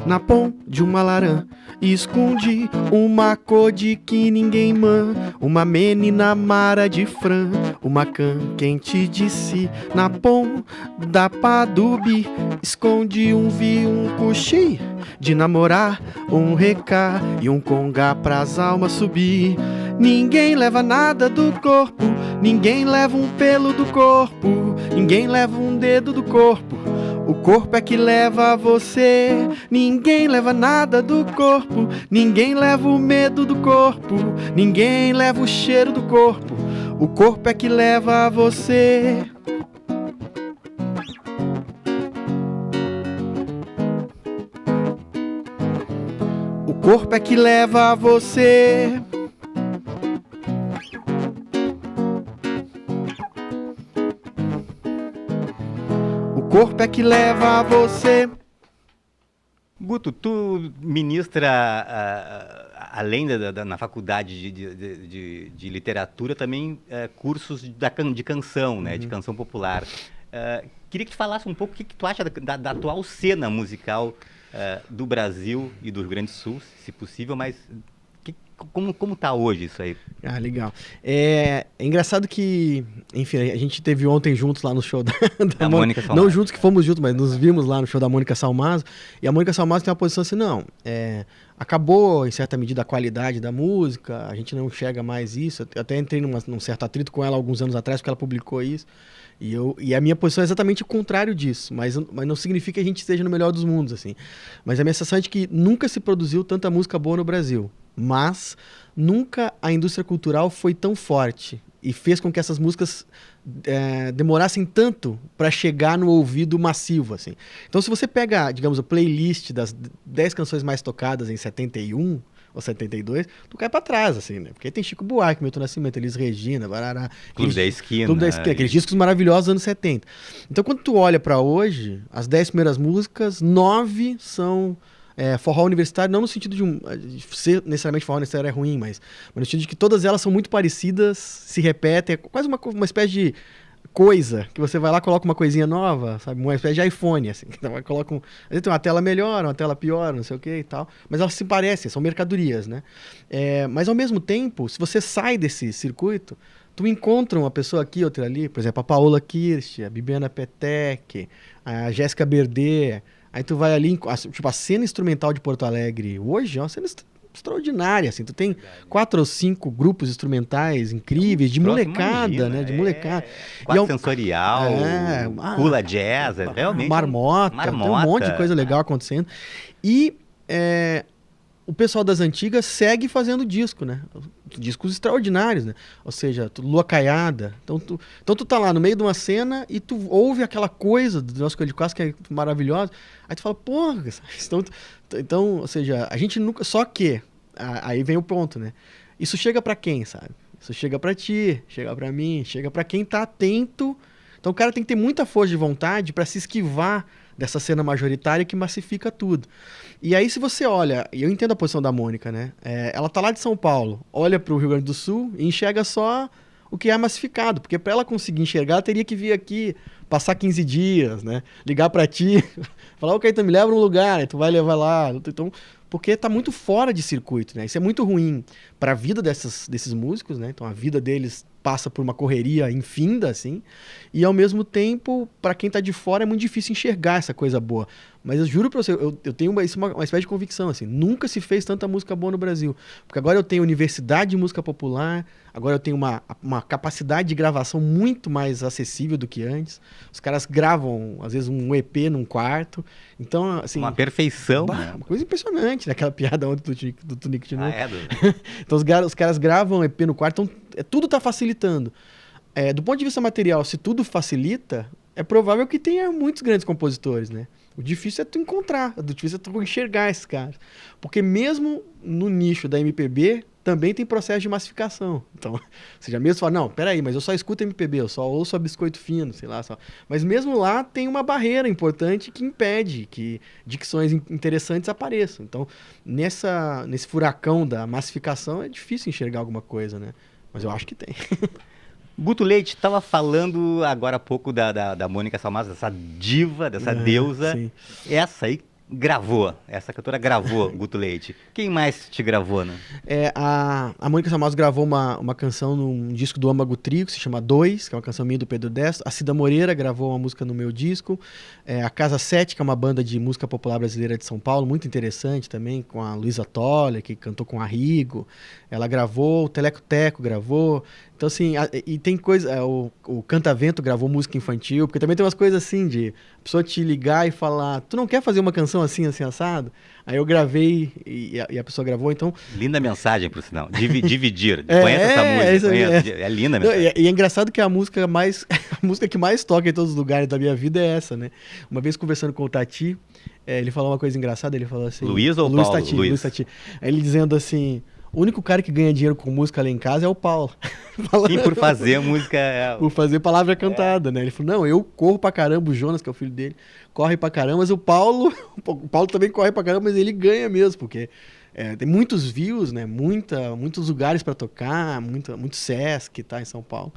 Na ponta de uma laranja escondi uma cor de que ninguém man, uma menina mara de fran, uma can quente de si. Na ponta da padubi escondi um vi, um cuxi de namorar, um recá e um congá pras almas subir. Ninguém leva nada do corpo, ninguém leva um pelo do corpo, ninguém leva um dedo do corpo. O corpo é que leva você. Ninguém leva nada do corpo, ninguém leva o medo do corpo, ninguém leva o cheiro do corpo. O corpo é que leva você. O corpo é que leva você. O corpo é que leva você. Guto, tu ministra, além na faculdade de literatura, também cursos de canção, né? De canção popular. Queria que tu falasse um pouco o que tu acha da atual cena musical do Brasil e do Rio Grande do Sul, se possível, mas como tá hoje isso aí? Ah, legal. É engraçado que, enfim, a gente teve ontem juntos lá no show da Mônica Salmazo. Não juntos que fomos juntos, mas nos vimos lá no show da Mônica Salmazo. E a Mônica Salmazo tem uma posição assim, não, acabou em certa medida a qualidade da música, a gente não enxerga mais isso. Eu até entrei num certo atrito com ela alguns anos atrás, porque ela publicou isso. E a minha posição é exatamente o contrário disso, mas não significa que a gente esteja no melhor dos mundos, assim. Mas a minha sensação é de que nunca se produziu tanta música boa no Brasil, mas nunca a indústria cultural foi tão forte e fez com que essas músicas demorassem tanto para chegar no ouvido massivo, assim. Então, se você pega, digamos, a playlist das 10 canções mais tocadas em 71 ou 72, tu cai pra trás, assim, né? Porque tem Chico Buarque, Milton Nascimento, Elis Regina, Barará... Clube da Esquina. Clube da Esquina, aqueles discos maravilhosos dos anos 70. Então, quando tu olha pra hoje, as 10 primeiras músicas, 9 são forró universitário, não no sentido de ser necessariamente forró universitário é ruim, mas no sentido de que todas elas são muito parecidas, se repetem, é quase uma espécie de coisa, que você vai lá, coloca uma coisinha nova, sabe? Uma espécie de iPhone, assim. Então, coloca às vezes tem uma tela melhor, uma tela pior, não sei o que e tal. Mas elas se parecem, são mercadorias, né? Mas ao mesmo tempo, se você sai desse circuito, tu encontra uma pessoa aqui, outra ali, por exemplo, a Paola Kirsch, a Bibiana Petec, a Jéssica Berdê. Aí tu vai ali, tipo, a cena instrumental de Porto Alegre hoje é uma cena extraordinária, assim. Tu tem 4 ou 5 grupos instrumentais incríveis, de molecada, imagina, né? De molecada. Quadro sensorial, Hula Jazz, realmente. Marmota, tem um monte de coisa legal acontecendo. E o pessoal das antigas segue fazendo disco, né? Discos extraordinários, né? Ou seja, Lua Caiada. Então tu tá lá no meio de uma cena e tu ouve aquela coisa do nosso Coelho de Castro que é maravilhosa. Aí tu fala, porra, então, ou seja, a gente nunca... Só que, aí vem o ponto, né? Isso chega pra quem, sabe? Isso chega pra ti, chega pra mim, chega pra quem tá atento. Então o cara tem que ter muita força de vontade pra se esquivar dessa cena majoritária que massifica tudo. E aí, se você olha, e eu entendo a posição da Mônica, né? Ela tá lá de São Paulo, olha pro Rio Grande do Sul e enxerga só o que é massificado, porque para ela conseguir enxergar, ela teria que vir aqui, passar 15 dias, né? Ligar para ti, falar, ok, então me leva num lugar, aí tu vai levar lá. Então, porque tá muito fora de circuito, né? Isso é muito ruim para a vida desses músicos, né? Então a vida deles passa por uma correria infinda, assim, e ao mesmo tempo, para quem tá de fora, é muito difícil enxergar essa coisa boa. Mas eu juro pra você, eu tenho uma espécie de convicção, assim, nunca se fez tanta música boa no Brasil. Porque agora eu tenho universidade de música popular, agora eu tenho uma capacidade de gravação muito mais acessível do que antes. Os caras gravam, às vezes, um EP num quarto. Então, assim... Uma perfeição, bah, né? uma coisa impressionante, né? Aquela piada ontem do Tunico de novo. É, Então os caras gravam EP no quarto, então tudo está facilitando. Do ponto de vista material, se tudo facilita, é provável que tenha muitos grandes compositores, né? O difícil é tu encontrar, o difícil é tu enxergar esses caras. Porque mesmo no nicho da MPB, também tem processo de massificação. Então, você já mesmo fala, não, peraí, mas eu só escuto MPB, eu só ouço a Biscoito Fino, sei lá. Só. Mas mesmo lá tem uma barreira importante que impede que dicções interessantes apareçam. Então, nesse furacão da massificação, é difícil enxergar alguma coisa, né? Mas eu acho que tem. Guto Leite estava falando agora há pouco da Mônica Salmazo, dessa diva, dessa deusa. Sim. Essa aí gravou, essa cantora gravou, Guto Leite. Quem mais te gravou, né? A Mônica Salmazo gravou uma canção num disco do Âmago Trio, que se chama 2, que é uma canção minha do Pedro Destro. A Cida Moreira gravou uma música no meu disco. A Casa 7, que é uma banda de música popular brasileira de São Paulo, muito interessante também, com a Luísa Toller, que cantou com a Rigo. Ela gravou, o Teleco Teco gravou. Então, assim, e tem coisa... O Cantavento gravou música infantil, porque também tem umas coisas assim, de a pessoa te ligar e falar, tu não quer fazer uma canção assim, assim, assado? Aí eu gravei e a pessoa gravou, então... Linda mensagem, por sinal. Dividir. Conhece essa música? Conhece? É linda a mensagem. E é engraçado que a música a música que mais toca em todos os lugares da minha vida é essa, né? Uma vez conversando com o Tati, ele falou uma coisa engraçada, ele falou assim... Luiz ou Paulo? Tati, Luiz Tati. Aí ele dizendo assim... O único cara que ganha dinheiro com música lá em casa é o Paulo. Sim, por fazer música... Por fazer palavra cantada, né? Ele falou, não, eu corro pra caramba, o Jonas, que é o filho dele, corre pra caramba, mas o Paulo também corre pra caramba, mas ele ganha mesmo, porque tem muitos views, né? Muitos lugares pra tocar, muito Sesc, tá, em São Paulo.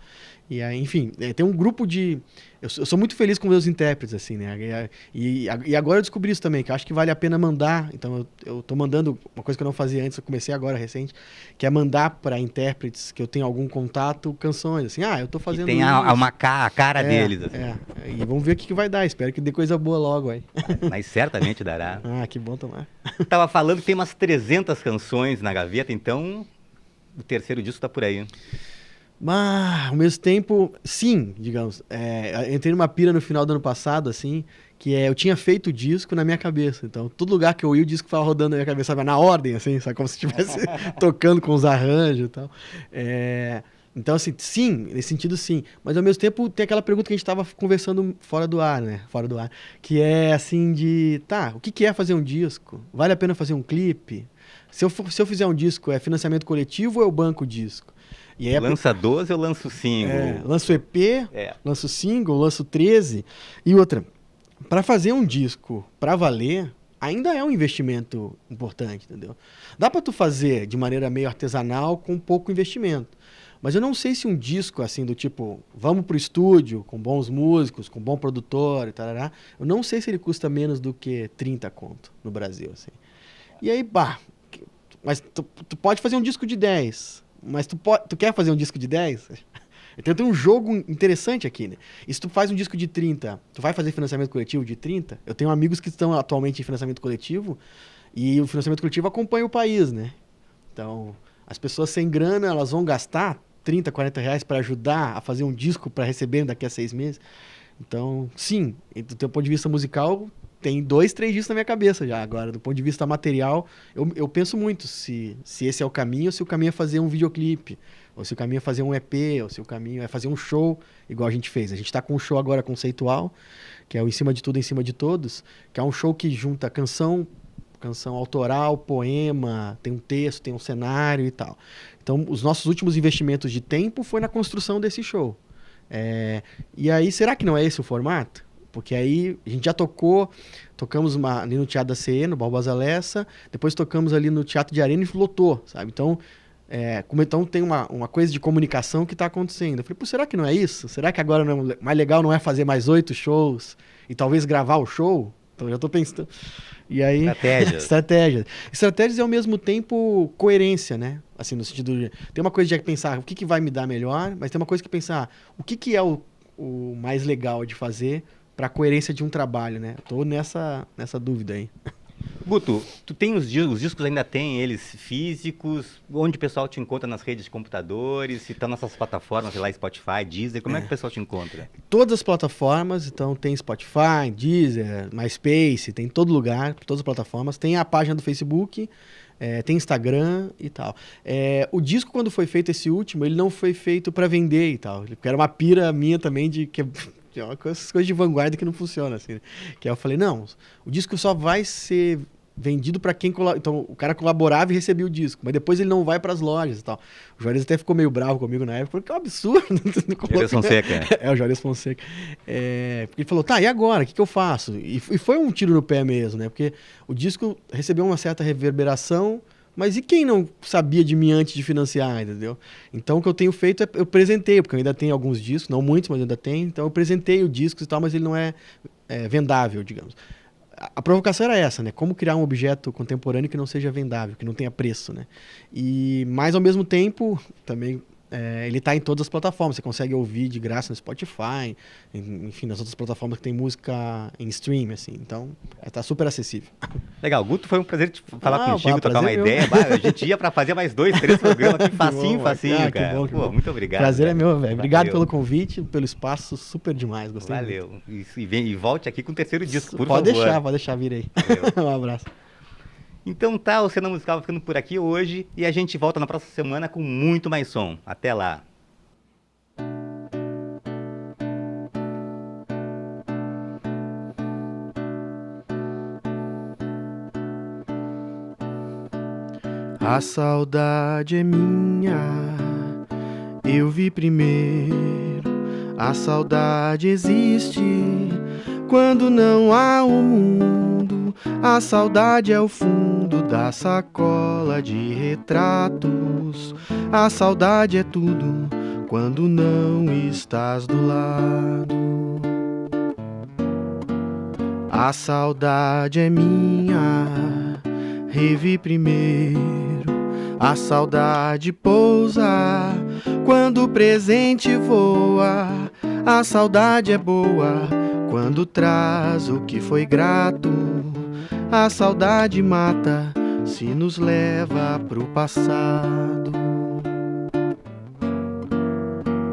E aí, enfim, tem um grupo de... Eu sou muito feliz com meus intérpretes, assim, né? E agora eu descobri isso também, que eu acho que vale a pena mandar. Então, eu tô mandando uma coisa que eu não fazia antes, eu comecei agora, recente, que é mandar para intérpretes que eu tenho algum contato, canções, assim, eu tô fazendo tem a cara deles, assim. E vamos ver o que vai dar, espero que dê coisa boa logo aí. Mas certamente dará. Que bom tomar. Tava falando que tem umas 300 canções na gaveta, então o terceiro disco tá por aí. Mas, ao mesmo tempo, sim, digamos. Eu entrei numa pira no final do ano passado, assim, que eu tinha feito o disco na minha cabeça. Então, todo lugar que eu ia, o disco ficava rodando na minha cabeça, sabe? Na ordem, assim, sabe? Como se estivesse tocando com os arranjos e tal. Então, assim, sim, nesse sentido, sim. Mas, ao mesmo tempo, tem aquela pergunta que a gente estava conversando fora do ar, né? Fora do ar. Que é, assim, o que é fazer um disco? Vale a pena fazer um clipe? Se eu fizer um disco, é financiamento coletivo ou eu banco o disco? E aí, lança 12 ou lança o single? Lanço EP, lanço single, lanço 13. E outra, para fazer um disco para valer, ainda é um investimento importante, entendeu? Dá para tu fazer de maneira meio artesanal com pouco investimento. Mas eu não sei se um disco assim do tipo, vamos pro estúdio com bons músicos, com bom produtor e tal, eu não sei se ele custa menos do que 30 conto no Brasil, assim. E aí, mas tu pode fazer um disco de 10, mas tu quer fazer um disco de 10? Então tem um jogo interessante aqui, né? E se tu faz um disco de 30, tu vai fazer financiamento coletivo de 30? Eu tenho amigos que estão atualmente em financiamento coletivo e o financiamento coletivo acompanha o país, né? Então, as pessoas sem grana, elas vão gastar 30, 40 reais para ajudar a fazer um disco para receber daqui a 6 meses. Então, sim, do teu ponto de vista musical, tem 2, 3 discos na minha cabeça já. Agora, do ponto de vista material, eu penso muito se esse é o caminho, ou se o caminho é fazer um videoclipe, ou se o caminho é fazer um EP, ou se o caminho é fazer um show, igual a gente fez. A gente está com um show agora conceitual, que é o Em Cima de Tudo, Em Cima de Todos, que é um show que junta canção autoral, poema, tem um texto, tem um cenário e tal. Então, os nossos últimos investimentos de tempo foi na construção desse show. E aí, será que não é esse o formato? Porque aí a gente já tocamos ali no Teatro da CE, no Barbosa Lessa, depois tocamos ali no Teatro de Arena e lotou, sabe? Então, então tem uma coisa de comunicação que está acontecendo. Eu falei, será que não é isso? Será que agora mais legal não é fazer mais 8 shows e talvez gravar o show? Então já estou pensando. E aí, estratégias. Estratégias e ao mesmo tempo coerência, né? Assim, no sentido de... Tem uma coisa de pensar o que vai me dar melhor, mas tem uma coisa que pensar o que é o mais legal de fazer para a coerência de um trabalho, né? Tô nessa dúvida aí. Guto, tu tem os discos ainda tem eles físicos? Onde o pessoal te encontra nas redes de computadores? Se estão nessas plataformas, sei lá, Spotify, Deezer, como é que o pessoal te encontra? Todas as plataformas, então tem Spotify, Deezer, MySpace, tem em todo lugar, todas as plataformas. Tem a página do Facebook, tem Instagram e tal. O disco, quando foi feito esse último, ele não foi feito para vender e tal. Porque era uma pira minha também de que... essas coisas de vanguarda que não funcionam, assim, né? Que aí eu falei, não, o disco só vai ser vendido para quem... Então, o cara colaborava e recebia o disco, mas depois ele não vai para as lojas e tal. O Juarez até ficou meio bravo comigo na época, porque é um absurdo. Juarez Fonseca. O Juarez Fonseca. Porque ele falou, tá, e agora? O que eu faço? E foi um tiro no pé mesmo, né? Porque o disco recebeu uma certa reverberação, mas e quem não sabia de mim antes de financiar, entendeu? Então, o que eu tenho feito eu presentei, porque eu ainda tenho alguns discos, não muitos, mas ainda tenho. Então, eu presentei o disco e tal, mas ele não é vendável, digamos. A provocação era essa, né? Como criar um objeto contemporâneo que não seja vendável, que não tenha preço, né? Mas, ao mesmo tempo, também... ele está em todas as plataformas, você consegue ouvir de graça no Spotify, enfim, nas outras plataformas que tem música em stream, assim, então está super acessível. Legal, Guto, foi um prazer falar contigo, prazer trocar uma ideia. A gente ia para fazer mais 2, 3 programas aqui, facinho, cara. Que bom. Muito obrigado. Prazer é meu, velho. Obrigado Valeu. pelo convite, pelo espaço, super demais, gostei. Valeu. E volte aqui com o terceiro disco, por pode favor. Pode deixar vir aí. Um abraço. Então tá, o Cena Musical vai ficando por aqui hoje e a gente volta na próxima semana com muito mais som. Até lá. A saudade é minha, eu vi primeiro. A saudade existe quando não há o mundo. A saudade é o fundo da sacola de retratos. A saudade é tudo quando não estás do lado. A saudade é minha, revi primeiro. A saudade pousa quando o presente voa. A saudade é boa quando traz o que foi grato. A saudade mata se nos leva pro passado.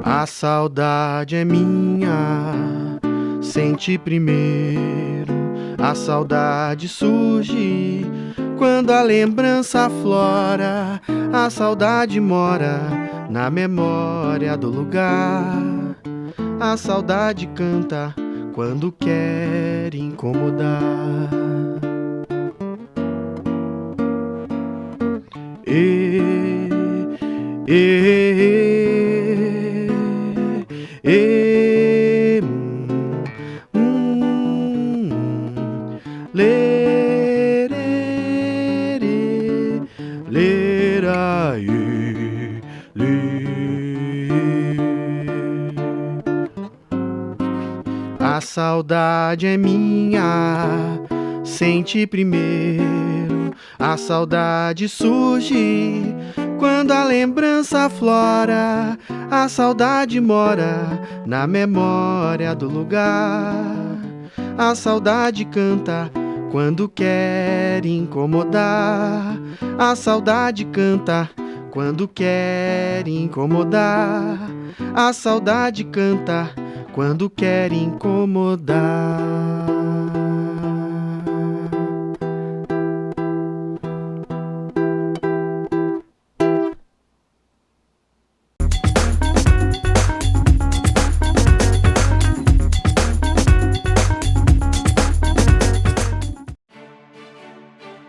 A saudade é minha, senti primeiro. A saudade surge quando a lembrança aflora. A saudade mora na memória do lugar. A saudade canta quando quer incomodar. A saudade é minha, senti primeiro. A saudade surge quando a lembrança aflora. A saudade mora na memória do lugar. A saudade canta quando quer incomodar. A saudade canta quando quer incomodar. A saudade canta quando quer incomodar.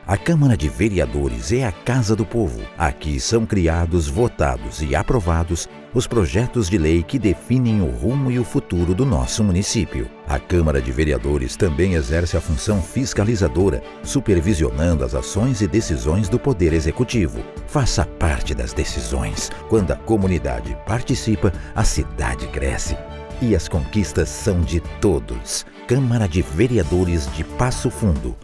A Câmara de Vereadores é a Casa do Povo. Aqui são criados, votados e aprovados os projetos de lei que definem o rumo e o futuro do nosso município. A Câmara de Vereadores também exerce a função fiscalizadora, supervisionando as ações e decisões do Poder Executivo. Faça parte das decisões. Quando a comunidade participa, a cidade cresce. E as conquistas são de todos. Câmara de Vereadores de Passo Fundo.